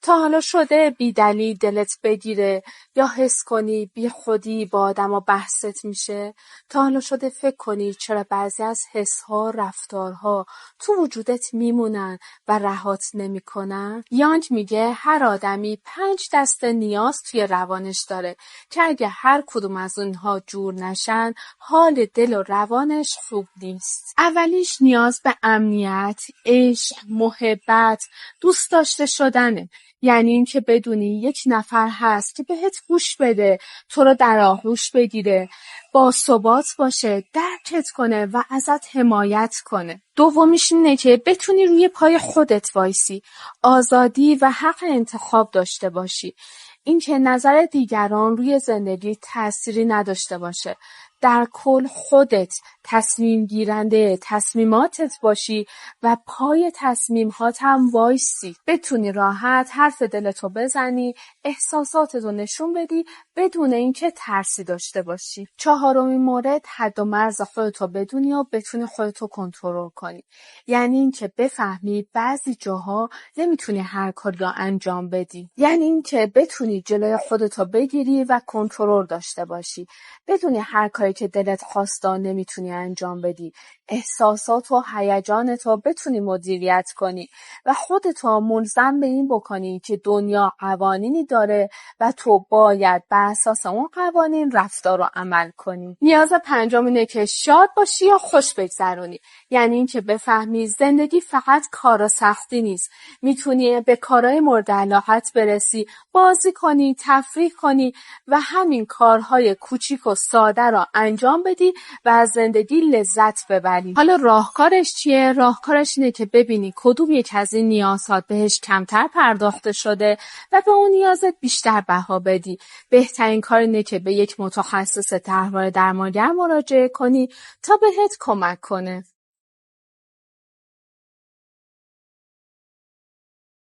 تا حالا شده بی‌دلیل دلت بگیره یا حس کنی بی خودی با آدما بحثت میشه؟ تا حالا شده فکر کنی چرا بعضی از حس‌ها، رفتارها تو وجودت میمونن و رهات نمیکنن؟ یانگ میگه هر آدمی 5 دسته نیاز توی روانش داره که اگه هر کدوم از اونها جور نشن حال دل و روانش خوب نیست. اولیش نیاز به امنیت، عشق، محبت، دوست داشته شدنه. یعنی این که بدونی یک نفر هست که بهت گوش بده، تو رو در آغوش بگیره، با ثبات باشه، درکت کنه و ازت حمایت کنه. دومیش اینه که بتونی روی پای خودت وایسی، آزادی و حق انتخاب داشته باشی. این که نظر دیگران روی زندگی تأثیری نداشته باشه. در کل خودت تصمیم گیرنده تصمیماتت باشی و پای تصمیمات هم وایسی. بتونی راحت حرف دلتو بزنی، احساساتتو نشون بدی بدون اینکه ترسی داشته باشی. چهارمین مورد حد و مرز خودتو بدونی و بتونی خودتو کنترل کنی. یعنی اینکه بفهمی بعضی جاها نمیتونی هر کاری رو انجام بدی. یعنی اینکه بتونی جلوی خودتو بگیری و کنترل داشته باشی. بدونی هر کاری که دلت خواسته نمیتونی انجام بدی. احساسات و هیجانتو بتونی مدیریت کنی و خودتو ملزم به این بکنی که دنیا قوانینی داره و تو باید بر اساس اون قوانین رفتار و عمل کنی. نیاز پنجم اینه که شاد باشی یا خوش بگذرونی. یعنی این که بفهمی زندگی فقط کار و سختی نیست. میتونی به کارهای مورد علاقت برسی، بازی کنی، تفریح کنی و همین کارهای کوچیک و ساده را انجام بدی و از زندگی لذت ببری. حالا راهکارش چیه؟ راهکارش اینه که ببینی کدوم یک از این نیازات بهش کمتر پرداخته شده و به اون نیازت بیشتر بها بدی. بهترین کار اینه که به یک متخصص طرحواره درمانگر مراجعه کنی تا بهت کمک کنه.